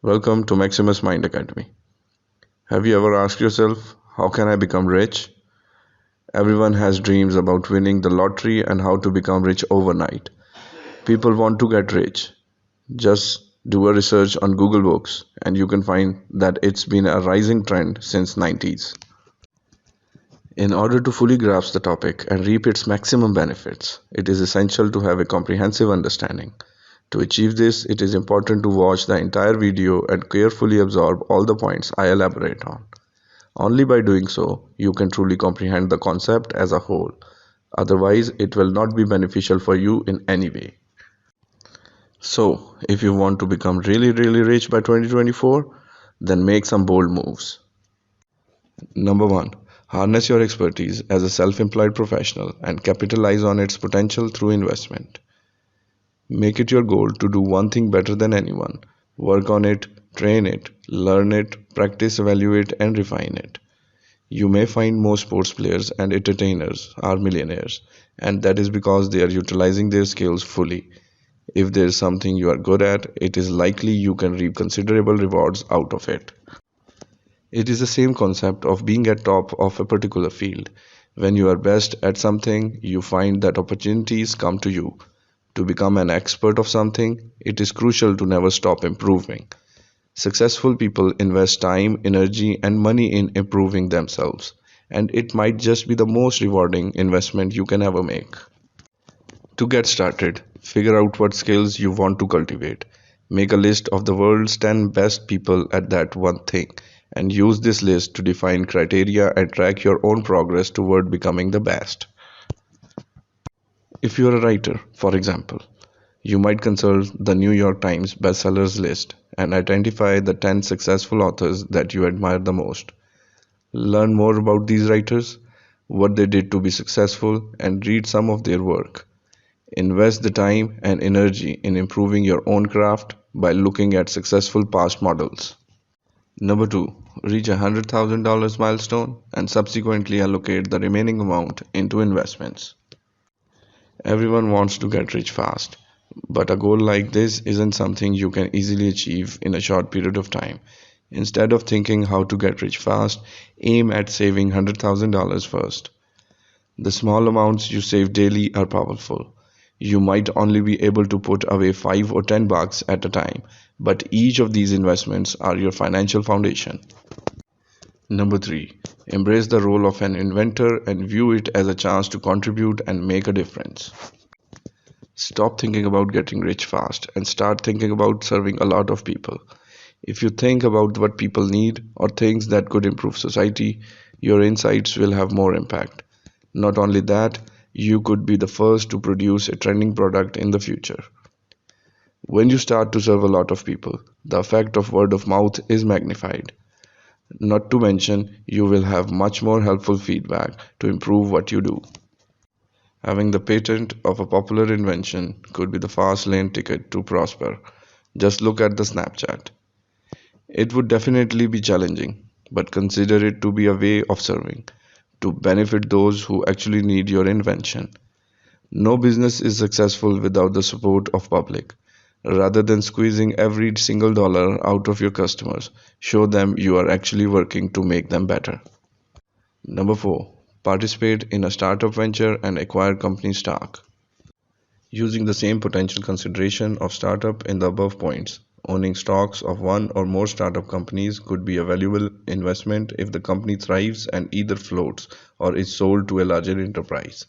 Welcome to Maximus Mind Academy. Have you ever asked yourself, how can I become rich? Everyone has dreams about winning the lottery and how to become rich overnight. People want to get rich. Just do a research on Google Books and you can find that it's been a rising trend since 90s. In order to fully grasp the topic and reap its maximum benefits, it is essential to have a comprehensive understanding. To achieve this, it is important to watch the entire video and carefully absorb all the points I elaborate on. Only by doing so, you can truly comprehend the concept as a whole. Otherwise, it will not be beneficial for you in any way. So, if you want to become really rich by 2024, then make some bold moves. Number 1. Harness your expertise as a self-employed professional and capitalize on its potential through investment. Make it your goal to do one thing better than anyone. Work on it, train it, learn it, practice, evaluate, and refine it. You may find most sports players and entertainers are millionaires, and that is because they are utilizing their skills fully. If there is something you are good at, it is likely you can reap considerable rewards out of it. It is the same concept of being at top of a particular field. When you are best at something, you find that opportunities come to you. To become an expert of something, it is crucial to never stop improving. Successful people invest time, energy, and money in improving themselves, and it might just be the most rewarding investment you can ever make. To get started, figure out what skills you want to cultivate. Make a list of the world's 10 best people at that one thing, and use this list to define criteria and track your own progress toward becoming the best. If you are a writer, for example, you might consult the New York Times bestsellers list and identify the 10 successful authors that you admire the most. Learn more about these writers, what they did to be successful, and read some of their work. Invest the time and energy in improving your own craft by looking at successful past models. Number 2. Reach a $100,000 milestone and subsequently allocate the remaining amount into investments. Everyone wants to get rich fast, but a goal like this isn't something you can easily achieve in a short period of time. Instead of thinking how to get rich fast, aim at saving $100,000 first. The small amounts you save daily are powerful. You might only be able to put away 5 or 10 bucks at a time, but each of these investments are your financial foundation. Number 3. Embrace the role of an inventor and view it as a chance to contribute and make a difference. Stop thinking about getting rich fast and start thinking about serving a lot of people. If you think about what people need or things that could improve society, your insights will have more impact. Not only that, you could be the first to produce a trending product in the future. When you start to serve a lot of people, the effect of word of mouth is magnified. Not to mention, you will have much more helpful feedback to improve what you do. Having the patent of a popular invention could be the fast lane ticket to prosper. Just look at the Snapchat. It would definitely be challenging, but consider it to be a way of serving, to benefit those who actually need your invention. No business is successful without the support of public. Rather than squeezing every single dollar out of your customers, show them you are actually working to make them better. Number 4. Participate in a startup venture and acquire company stock. Using the same potential consideration of startup in the above points, owning stocks of one or more startup companies could be a valuable investment if the company thrives and either floats or is sold to a larger enterprise.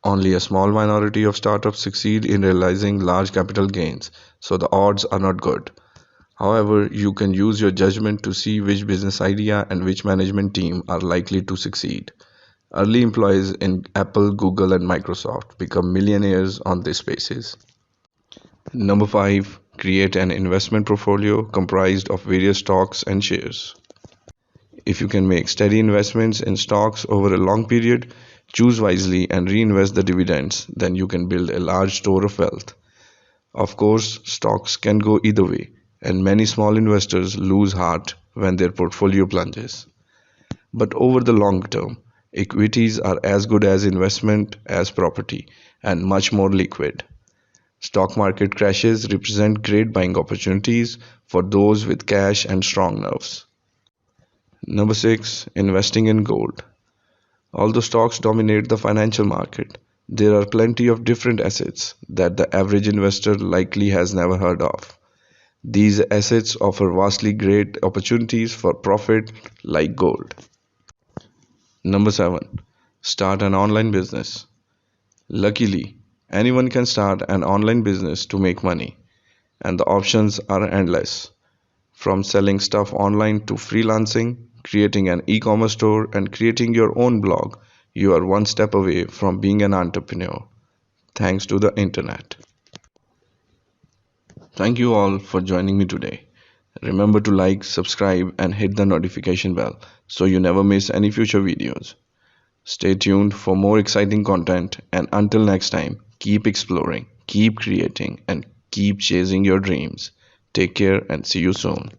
Only a small minority of startups succeed in realizing large capital gains, so the odds are not good. However, you can use your judgment to see which business idea and which management team are likely to succeed. Early employees in Apple, Google, and Microsoft become millionaires on this basis. Number 5. Create an investment portfolio comprised of various stocks and shares. If you can make steady investments in stocks over a long period, choose wisely and reinvest the dividends, then you can build a large store of wealth. Of course, stocks can go either way, and many small investors lose heart when their portfolio plunges. But over the long term, equities are as good as investment as property and much more liquid. Stock market crashes represent great buying opportunities for those with cash and strong nerves. Number 6, investing in gold. Although stocks dominate the financial market, there are plenty of different assets that the average investor likely has never heard of. These assets offer vastly great opportunities for profit like gold. Number 7. Start an online business. Luckily, anyone can start an online business to make money, and the options are endless. From selling stuff online to freelancing, creating an e-commerce store, and creating your own blog, you are one step away from being an entrepreneur, thanks to the internet. Thank you all for joining me today. Remember to like, subscribe, and hit the notification bell so you never miss any future videos. Stay tuned for more exciting content, and until next time, keep exploring, keep creating, and keep chasing your dreams. Take care and see you soon.